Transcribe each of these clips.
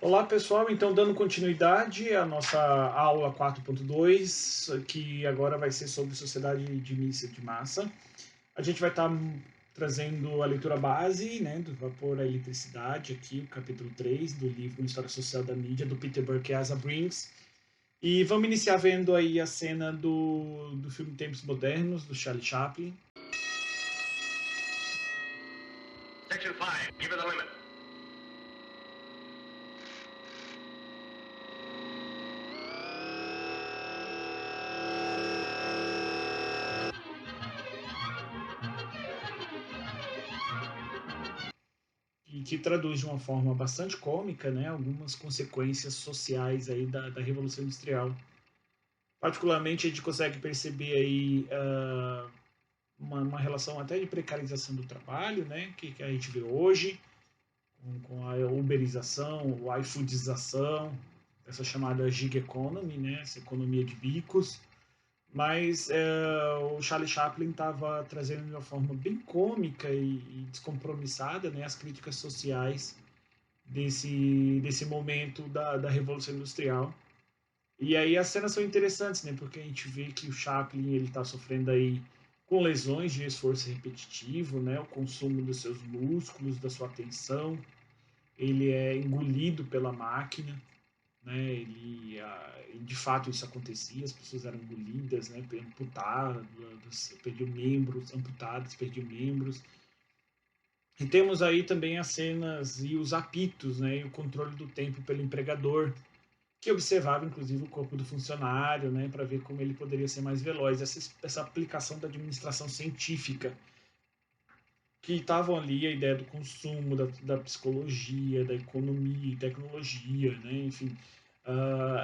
Olá pessoal, então dando continuidade à nossa aula 4.2, que agora vai ser sobre sociedade de míssil de massa. A gente vai estar trazendo a leitura base, né, do Vapor à Eletricidade, aqui o capítulo 3 do livro História Social da Mídia, do Peter Burke e Asa Briggs. E vamos iniciar vendo aí a cena do filme Tempos Modernos, do Charlie Chaplin. Section 5, give it the limit. E que traduz de uma forma bastante cômica, né, algumas consequências sociais aí da Revolução Industrial. Particularmente, a gente consegue perceber aí uma relação até de precarização do trabalho, né, que a gente vê hoje, com a uberização, a iFoodização, essa chamada gig economy, né, essa economia de bicos. Mas o Charlie Chaplin estava trazendo de uma forma bem cômica e descompromissada, né, as críticas sociais desse momento da Revolução Industrial. E aí as cenas são interessantes, né? Porque a gente vê que o Chaplin ele está sofrendo aí com lesões de esforço repetitivo, né? O consumo dos seus músculos, da sua atenção, ele é engolido pela máquina, né? De fato isso acontecia, as pessoas eram engolidas, né? Amputadas, perdiam membros, amputadas, perdiam membros. E temos aí também as cenas e os apitos, né? E o controle do tempo pelo empregador, que observava inclusive o corpo do funcionário, né, para ver como ele poderia ser mais veloz. Essa aplicação da administração científica, que estavam ali a ideia do consumo, da psicologia, da economia e tecnologia, né, enfim.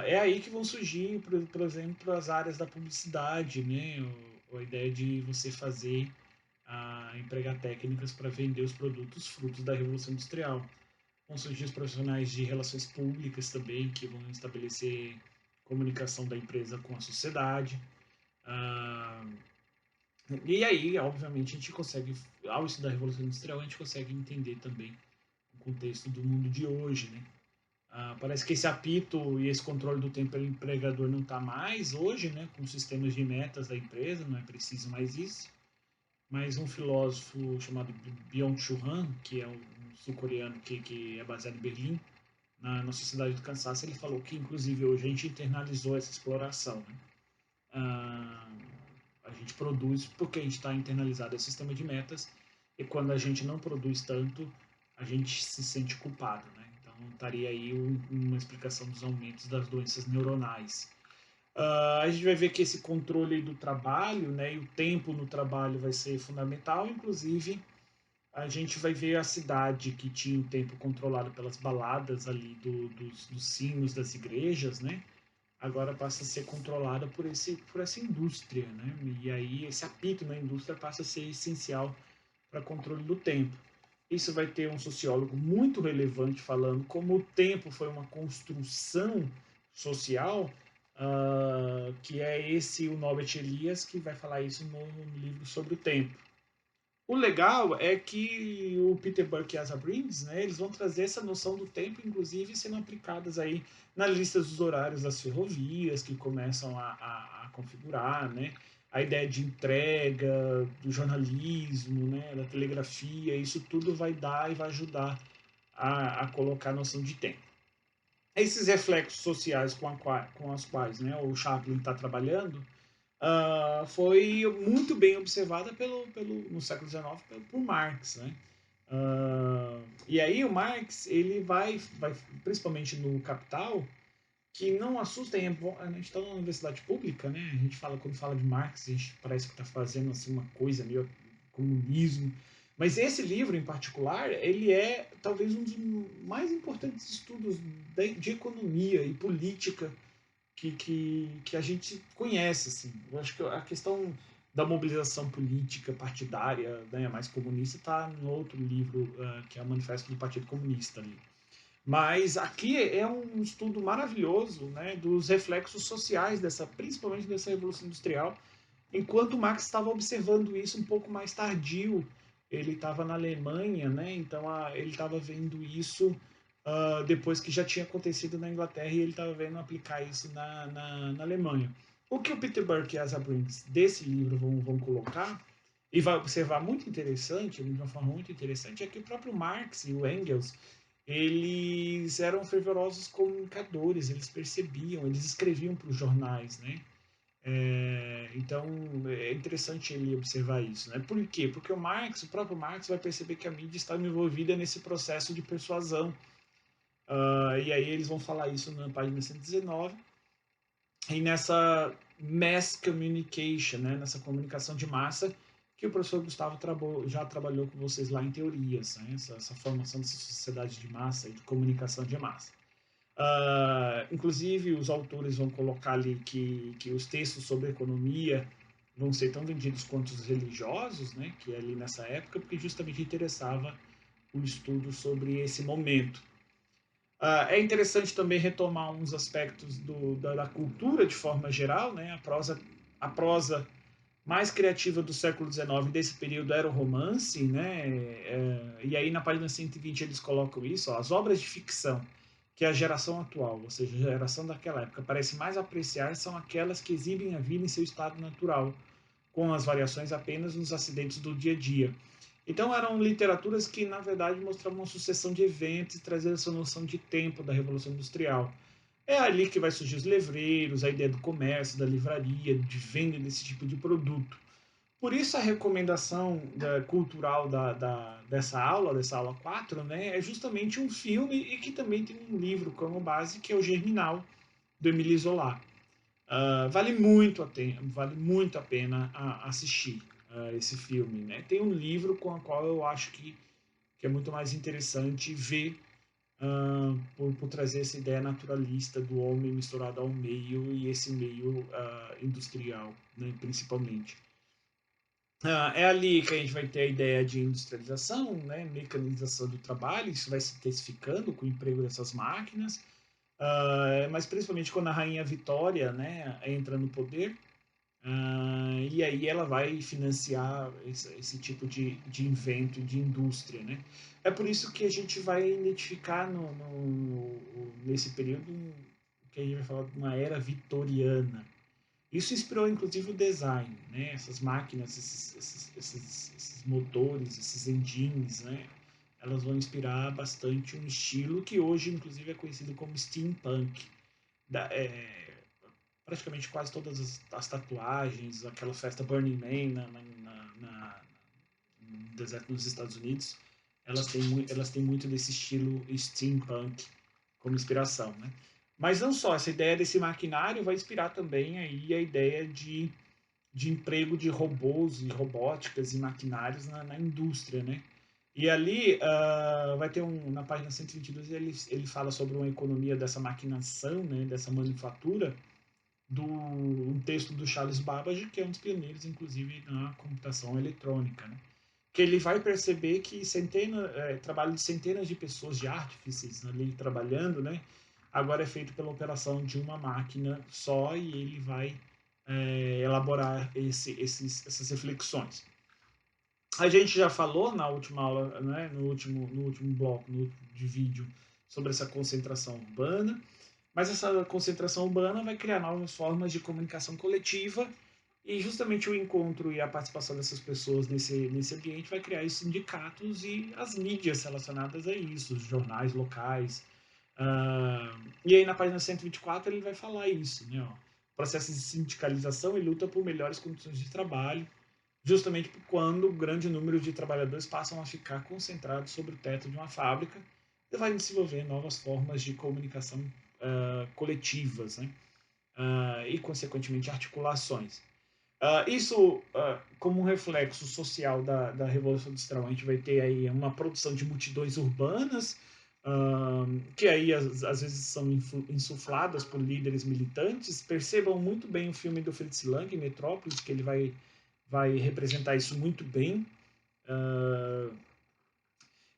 É aí que vão surgir, por exemplo, as áreas da publicidade, né, a ideia de você fazer, empregar técnicas para vender os produtos frutos da Revolução Industrial. Vão surgir os profissionais de relações públicas também, que vão estabelecer comunicação da empresa com a sociedade. Ah, e aí, obviamente, a gente consegue, ao estudar a Revolução Industrial, a gente consegue entender também o contexto do mundo de hoje, né? Parece que esse apito e esse controle do tempo pelo empregador não está mais hoje, né? Com os sistemas de metas da empresa, não é preciso mais isso. Mas um filósofo chamado Byung-Chul Han, que é um sul-coreano que é baseado em Berlim, na Sociedade do Cansaço, ele falou que, inclusive, hoje a gente internalizou essa exploração. Né? Ah, a gente produz porque a gente está internalizado esse sistema de metas, e quando a gente não produz tanto, a gente se sente culpado. Né? Então, estaria aí uma explicação dos aumentos das doenças neuronais. A gente vai ver que esse controle do trabalho, né, e o tempo no trabalho vai ser fundamental, inclusive a gente vai ver a cidade que tinha o tempo controlado pelas baladas ali dos sinos das igrejas, né? Agora passa a ser controlada por essa indústria, né? E aí esse apito na indústria passa a ser essencial para controle do tempo. Isso vai ter um sociólogo muito relevante falando como o tempo foi uma construção social, que é esse o Norbert Elias que vai falar isso no livro sobre o tempo. O legal é que o Peter Burke e Asa Briggs, né, eles vão trazer essa noção do tempo, inclusive sendo aplicadas aí na lista dos horários das ferrovias, que começam a configurar, né, a ideia de entrega, do jornalismo, né, da telegrafia, isso tudo vai dar e vai ajudar a colocar a noção de tempo. Esses reflexos sociais com as quais, né, o Chaplin está trabalhando, foi muito bem observada no século XIX por Marx, né? E aí o Marx ele vai principalmente no Capital, que não assustem, a gente está na universidade pública, né? A gente fala quando fala de Marx, a gente parece que está fazendo assim uma coisa meio comunismo, mas esse livro em particular ele é talvez um dos mais importantes estudos de economia e política que a gente conhece, assim. Eu acho que a questão da mobilização política partidária, né, mais comunista, está no outro livro, que é o Manifesto do Partido Comunista ali. Mas aqui é um estudo maravilhoso, né, dos reflexos sociais principalmente dessa revolução industrial, enquanto Marx estava observando isso um pouco mais tardio. Ele estava na Alemanha, né, então ele estava vendo isso depois que já tinha acontecido na Inglaterra e ele estava vendo aplicar isso na Alemanha. O que o Peter Burke e Asa Briggs desse livro vão colocar, e vai observar muito interessante, de uma forma muito interessante, é que o próprio Marx e o Engels, eles eram fervorosos comunicadores, eles percebiam, eles escreviam para os jornais, né? Então é interessante ele observar isso, né? Por quê? Porque o próprio Marx vai perceber que a mídia está envolvida nesse processo de persuasão. E aí eles vão falar isso na página 119, e nessa mass communication, né? Nessa comunicação de massa, que o professor Gustavo já trabalhou com vocês lá em teorias, né? Essa formação dessa sociedade de massa e de comunicação de massa. Inclusive, os autores vão colocar ali que os textos sobre economia vão ser tão vendidos quanto os religiosos, né, que é ali nessa época, porque justamente interessava o estudo sobre esse momento. É interessante também retomar uns aspectos da cultura de forma geral, né? A prosa mais criativa do século XIX desse período era o romance, né? E aí na página 120 eles colocam isso, ó, as obras de ficção que a geração atual, ou seja, a geração daquela época, parece mais apreciar são aquelas que exibem a vida em seu estado natural, com as variações apenas nos acidentes do dia a dia. Então eram literaturas que, na verdade, mostravam uma sucessão de eventos e traziam essa noção de tempo da Revolução Industrial. É ali que vai surgir os livreiros, a ideia do comércio, da livraria, de venda desse tipo de produto. Por isso a recomendação cultural dessa aula 4, né, é justamente um filme e que também tem um livro como base, que é o Germinal, do Émile Zola. Vale muito a pena assistir esse filme. Né? Tem um livro com o qual eu acho que é muito mais interessante ver por trazer essa ideia naturalista do homem misturado ao meio e esse meio industrial, né, principalmente. É ali que a gente vai ter a ideia de industrialização, né, mecanização do trabalho, isso vai se intensificando com o emprego dessas máquinas, mas principalmente quando a rainha Vitória, né, entra no poder, e aí ela vai financiar esse tipo de invento, de indústria, né? É por isso que a gente vai identificar nesse período que a gente vai falar de uma era vitoriana. Isso inspirou inclusive o design, né? Essas máquinas, esses motores, esses engines, né? Elas vão inspirar bastante um estilo que hoje inclusive é conhecido como steampunk. Da, é, Praticamente quase todas as tatuagens, aquela festa Burning Man no deserto nos Estados Unidos, elas têm muito desse estilo steampunk como inspiração, né? Mas não só, essa ideia desse maquinário vai inspirar também aí a ideia de emprego de robôs e robóticas e maquinários na indústria, né? E ali vai ter na página 122 ele fala sobre uma economia dessa maquinação, né, dessa manufatura, um texto do Charles Babbage, que é um dos pioneiros, inclusive, na computação eletrônica, né? Que ele vai perceber que trabalho de centenas de pessoas, de artífices ali trabalhando, né? Agora é feito pela operação de uma máquina só e ele vai elaborar essas reflexões. A gente já falou na última aula, né, no último bloco de vídeo, sobre essa concentração urbana, mas essa concentração urbana vai criar novas formas de comunicação coletiva e justamente o encontro e a participação dessas pessoas nesse ambiente vai criar os sindicatos e as mídias relacionadas a isso, os jornais locais. E aí na página 124 ele vai falar isso, né? Ó, processo de sindicalização e luta por melhores condições de trabalho, justamente quando o grande número de trabalhadores passam a ficar concentrados sobre o teto de uma fábrica e vai desenvolver novas formas de comunicação coletivas, né? E, consequentemente, articulações. Isso, como um reflexo social da Revolução Industrial, a gente vai ter aí uma produção de multidões urbanas, que aí às vezes são insufladas por líderes militantes. Percebam muito bem o filme do Fritz Lang, Metrópolis, que ele vai representar isso muito bem.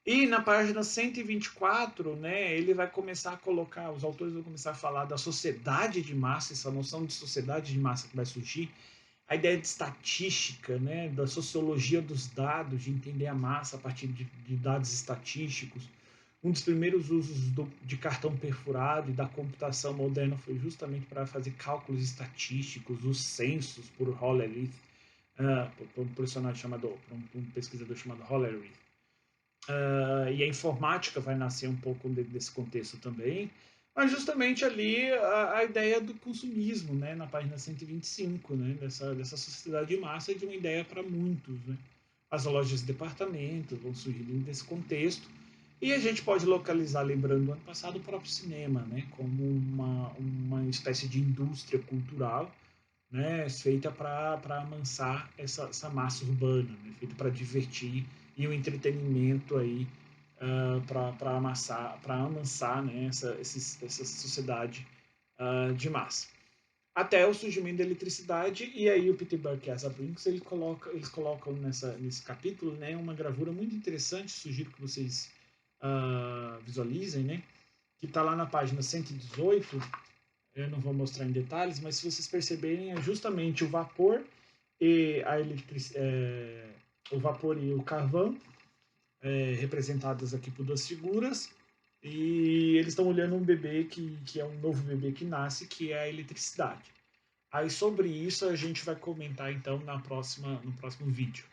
E na página 124, né, ele vai começar a colocar, os autores vão começar a falar da sociedade de massa, essa noção de sociedade de massa que vai surgir, a ideia de estatística, né, da sociologia dos dados, de entender a massa a partir de dados estatísticos, Um dos primeiros usos de cartão perfurado e da computação moderna foi justamente para fazer cálculos estatísticos, os censos por Hollerith, por um personagem chamado, por um pesquisador chamado Hollerith. E a informática vai nascer um pouco desse contexto também, mas justamente ali a ideia do consumismo, né, na página 125, né, dessa sociedade de massa, de uma ideia para muitos. Né. As lojas de departamento vão surgir nesse contexto, e a gente pode localizar, lembrando do ano passado, o próprio cinema, né, como uma espécie de indústria cultural, né, feita para amansar essa massa urbana, né, feita para divertir, e o entretenimento aí para amansar, né, essa sociedade de massa. Até o surgimento da eletricidade, e aí o Peter Buck e Asa Brinks eles colocam nesse capítulo, né, uma gravura muito interessante, sugiro que vocês visualizem, né, que está lá na página 118. Eu não vou mostrar em detalhes, mas se vocês perceberem, é justamente o vapor e o vapor e o carvão, representadas aqui por duas figuras, e eles estão olhando um bebê que é um novo bebê que nasce, que é a eletricidade. Aí sobre isso a gente vai comentar então no próximo vídeo.